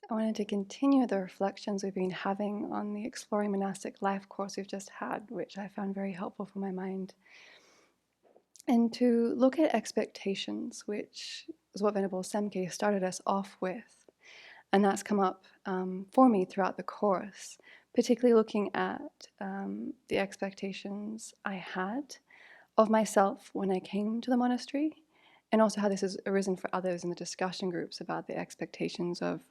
I wanted to continue the reflections we've been having on the Exploring Monastic Life course we've just had, which I found very helpful for my mind. And to look at expectations, which is what Venerable Semke started us off with. And that's come up for me throughout the course, particularly looking at the expectations I had of myself when I came to the monastery, and also how this has arisen for others in the discussion groups about the expectations of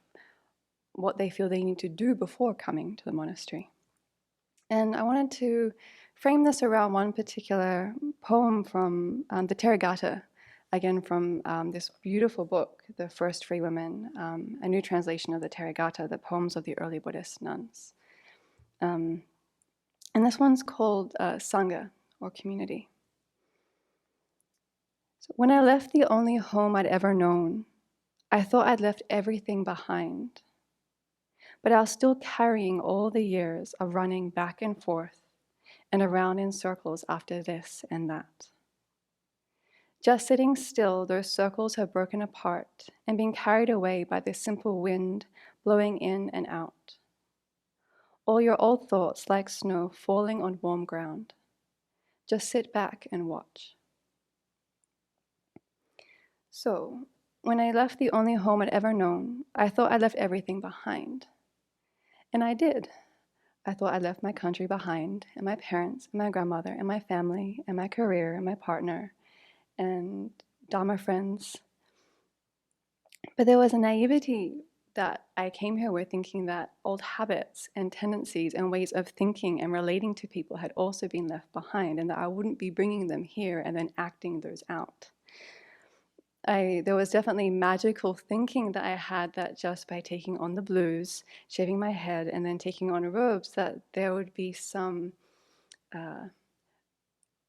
what they feel they need to do before coming to the monastery. And I wanted to frame this around one particular poem from the Therigatha, again from this beautiful book, The First Free Women, a new translation of the Therigatha, the poems of the early Buddhist nuns. And this one's called Sangha, or community. So when I left the only home I'd ever known, I thought I'd left everything behind. But I was still carrying all the years of running back and forth and around in circles after this and that. Just sitting still, those circles have broken apart and been carried away by the simple wind blowing in and out. All your old thoughts like snow falling on warm ground. Just sit back and watch. So, when I left the only home I'd ever known, I thought I'd left everything behind. And I did. I thought I'd left my country behind, and my parents, and my grandmother, and my family, and my career, and my partner, and Dharma friends. But there was a naivety that I came here with, thinking that old habits and tendencies and ways of thinking and relating to people had also been left behind, and that I wouldn't be bringing them here and then acting those out. There was definitely magical thinking that I had, that just by taking on the blues, shaving my head, and then taking on robes, that there would be some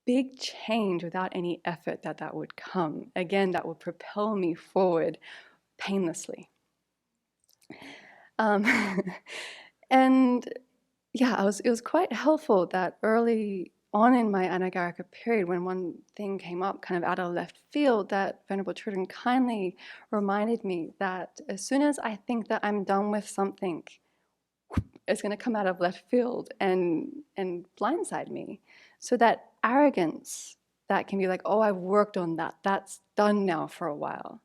big change without any effort that would come. Again, that would propel me forward painlessly. And yeah, it was quite helpful that early on in my anagarika period, when one thing came up kind of out of left field, that Venerable Children kindly reminded me that as soon as I think that I'm done with something, it's going to come out of left field and blindside me. So that arrogance that can be like, oh, I've worked on that, that's done now for a while.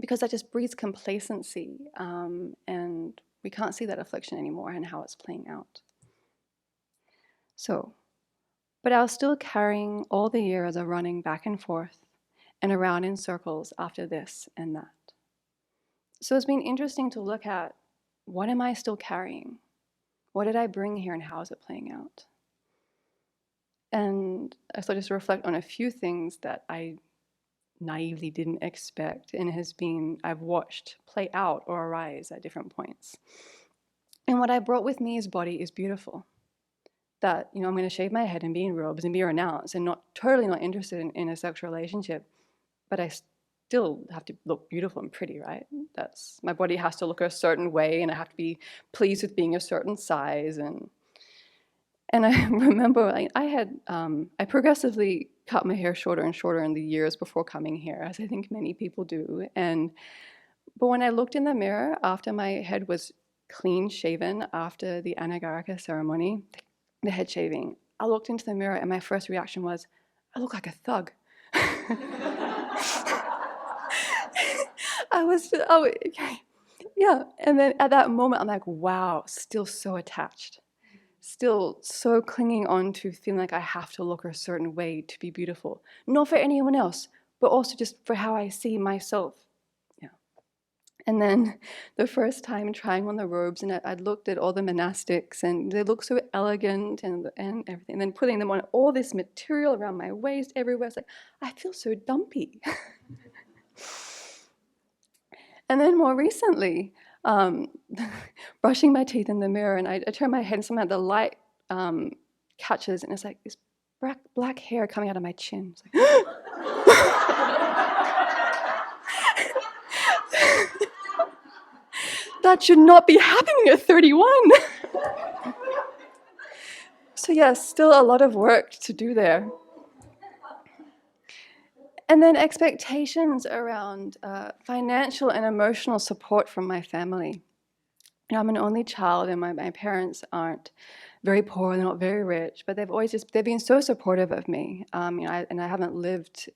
Because that just breeds complacency, and we can't see that affliction anymore and how it's playing out. So, but I was still carrying all the years of running back and forth and around in circles after this and that. So it's been interesting to look at, what am I still carrying? What did I bring here and how is it playing out? And so just reflect on a few things that I naively didn't expect and I've watched play out or arise at different points. And what I brought with me as body is beautiful. That, I'm going to shave my head and be in robes and be renounced and totally not interested in a sexual relationship, but I still have to look beautiful and pretty, right? My body has to look a certain way, and I have to be pleased with being a certain size. And I remember I progressively cut my hair shorter and shorter in the years before coming here, as I think many people do. But when I looked in the mirror after my head was clean shaven after the anagarika ceremony, the head shaving, I looked into the mirror and my first reaction was, I look like a thug. Yeah. And then at that moment, I'm like, wow, still so attached. Still so clinging on to feeling like I have to look a certain way to be beautiful. Not for anyone else, but also just for how I see myself. And then the first time trying on the robes, and I looked at all the monastics, and they look so elegant and everything. And then putting them on, all this material around my waist, everywhere. It's like, I feel so dumpy. And then more recently, brushing my teeth in the mirror, and I turn my head, and somehow the light catches, and it's like this black hair coming out of my chin. It's like, that should not be happening at 31. So yes, still a lot of work to do there. And then expectations around financial and emotional support from my family. You know, I'm an only child, and my parents aren't very poor, they're not very rich, but they've been so supportive of me. You know, I haven't lived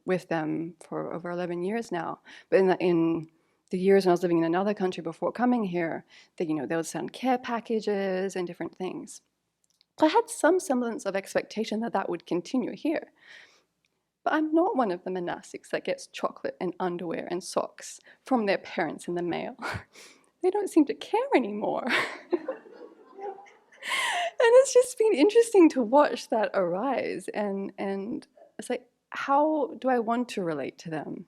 with them for over 11 years now, but in the years when I was living in another country before coming here, you know, they would send care packages and different things. So I had some semblance of expectation that that would continue here. But I'm not one of the monastics that gets chocolate and underwear and socks from their parents in the mail. They don't seem to care anymore. And it's just been interesting to watch that arise, and it's like, how do I want to relate to them?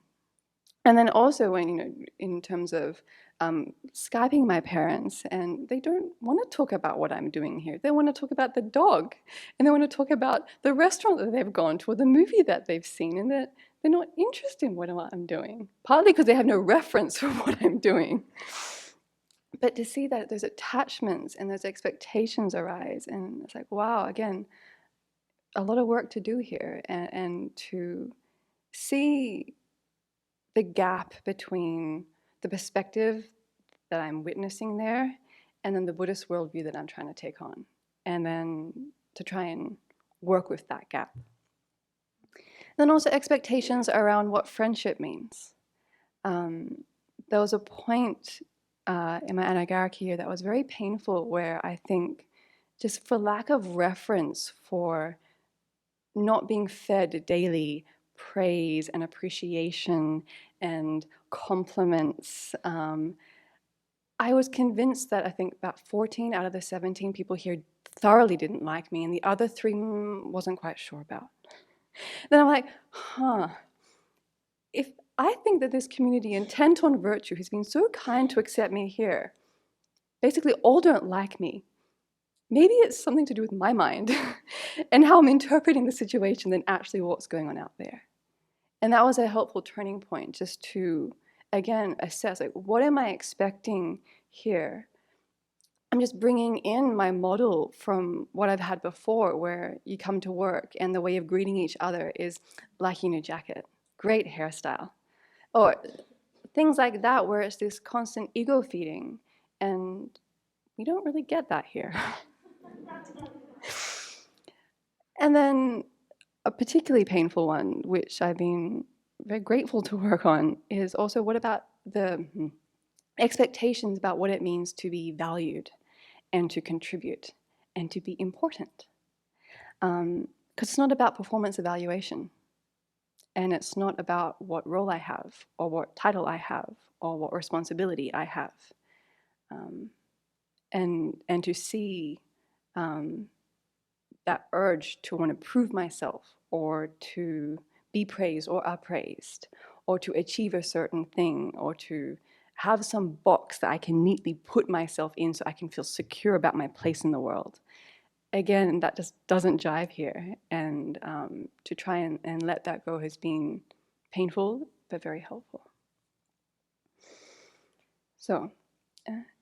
And then also when, you know, in terms of Skyping my parents, and they don't want to talk about what I'm doing here. They want to talk about the dog, and they want to talk about the restaurant that they've gone to, or the movie that they've seen, and that they're not interested in what I'm doing, partly because they have no reference for what I'm doing. But to see that those attachments and those expectations arise, and it's like, wow, again, a lot of work to do here, and to see the gap between the perspective that I'm witnessing there and then the Buddhist worldview that I'm trying to take on, and then to try and work with that gap. Then also expectations around what friendship means. There was a point in my anagarika here that was very painful, where I think, just for lack of reference for not being fed daily praise and appreciation and compliments, I was convinced that I think about 14 out of the 17 people here thoroughly didn't like me, and the other 3 wasn't quite sure about. Then I'm like, if I think that this community intent on virtue has been so kind to accept me here, basically all don't like me, maybe it's something to do with my mind and how I'm interpreting the situation than actually what's going on out there. And that was a helpful turning point, just to, again, assess, like, what am I expecting here? I'm just bringing in my model from what I've had before, where you come to work and the way of greeting each other is like your new jacket, great hairstyle, or things like that, where it's this constant ego feeding, and we don't really get that here. And then a particularly painful one, which I've been very grateful to work on, is also, what about the expectations about what it means to be valued and to contribute and to be important? Because it's not about performance evaluation, and it's not about what role I have or what title I have or what responsibility I have. And to see that urge to want to prove myself, or to be praised or appraised, or to achieve a certain thing, or to have some box that I can neatly put myself in so I can feel secure about my place in the world. Again, that just doesn't jive here, and to try and let that go has been painful but very helpful. So,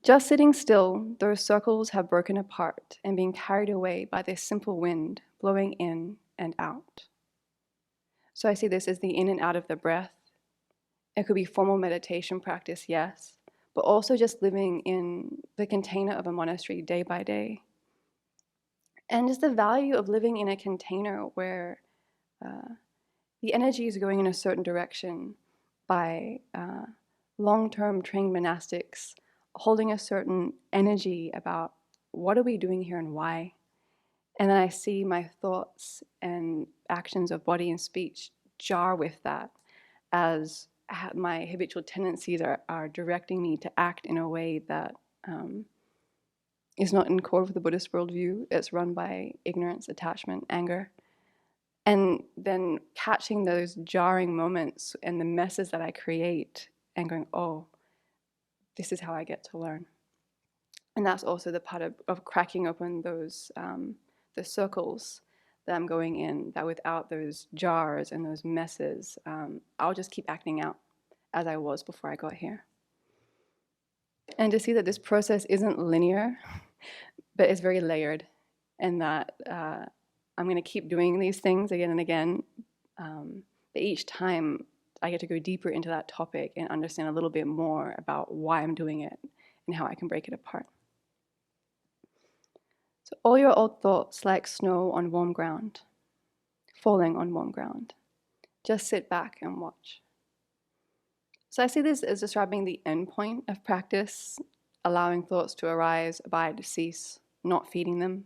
just sitting still, those circles have broken apart and been carried away by this simple wind blowing in and out. So I see this as the in and out of the breath. It could be formal meditation practice, yes, but also just living in the container of a monastery day by day. And just the value of living in a container where the energy is going in a certain direction by long-term trained monastics holding a certain energy about what are we doing here and why. And then I see my thoughts and actions of body and speech jar with that, as my habitual tendencies are directing me to act in a way that is not in accord with the Buddhist worldview. It's run by ignorance, attachment, anger. And then catching those jarring moments and the messes that I create and going, oh, this is how I get to learn. And that's also the part of cracking open those the circles that I'm going in, that without those jars and those messes, I'll just keep acting out as I was before I got here. And to see that this process isn't linear, but it's very layered, and that I'm going to keep doing these things again and again. But each time I get to go deeper into that topic and understand a little bit more about why I'm doing it and how I can break it apart. So all your old thoughts like snow on warm ground, falling on warm ground. Just sit back and watch. So I see this as describing the end point of practice, allowing thoughts to arise, abide, cease, not feeding them.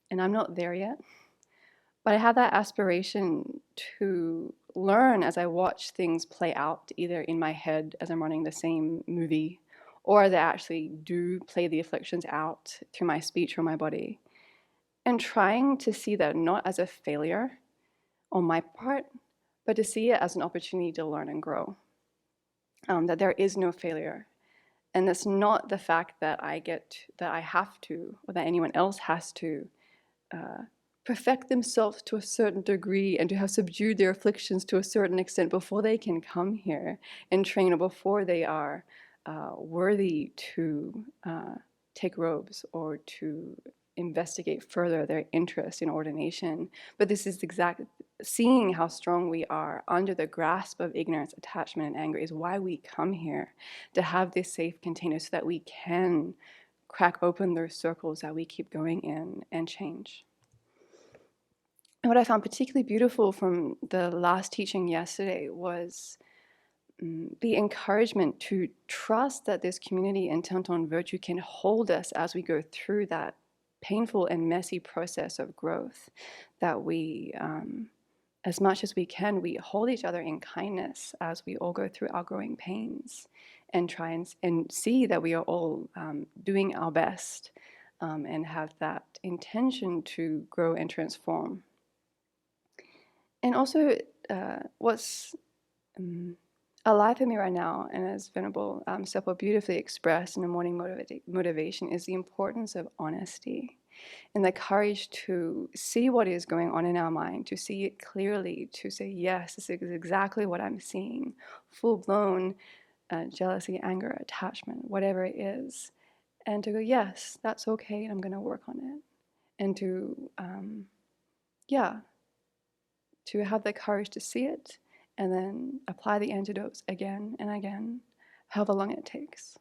And I'm not there yet. But I have that aspiration to learn as I watch things play out, either in my head as I'm running the same movie, or as I actually do play the afflictions out through my speech or my body. And trying to see that not as a failure on my part, but to see it as an opportunity to learn and grow. That there is no failure. And it's not the fact that I have to, or that anyone else has to perfect themselves to a certain degree and to have subdued their afflictions to a certain extent before they can come here and train, or before they are worthy to take robes or to investigate further their interest in ordination. But this is exactly seeing how strong we are under the grasp of ignorance, attachment, and anger is why we come here, to have this safe container so that we can crack open those circles that we keep going in and change. And what I found particularly beautiful from the last teaching yesterday was the encouragement to trust that this community intent on virtue can hold us as we go through that painful and messy process of growth, that we, as much as we can, we hold each other in kindness as we all go through our growing pains, and try and see that we are all doing our best, and have that intention to grow and transform. And also, what's alive for me right now, and as Venerable Sepo beautifully expressed in the morning motivation, is the importance of honesty and the courage to see what is going on in our mind, to see it clearly, to say, yes, this is exactly what I'm seeing, full-blown jealousy, anger, attachment, whatever it is, and to go, yes, that's okay, and I'm going to work on it. And to, to have the courage to see it and then apply the antidotes again and again, however long it takes.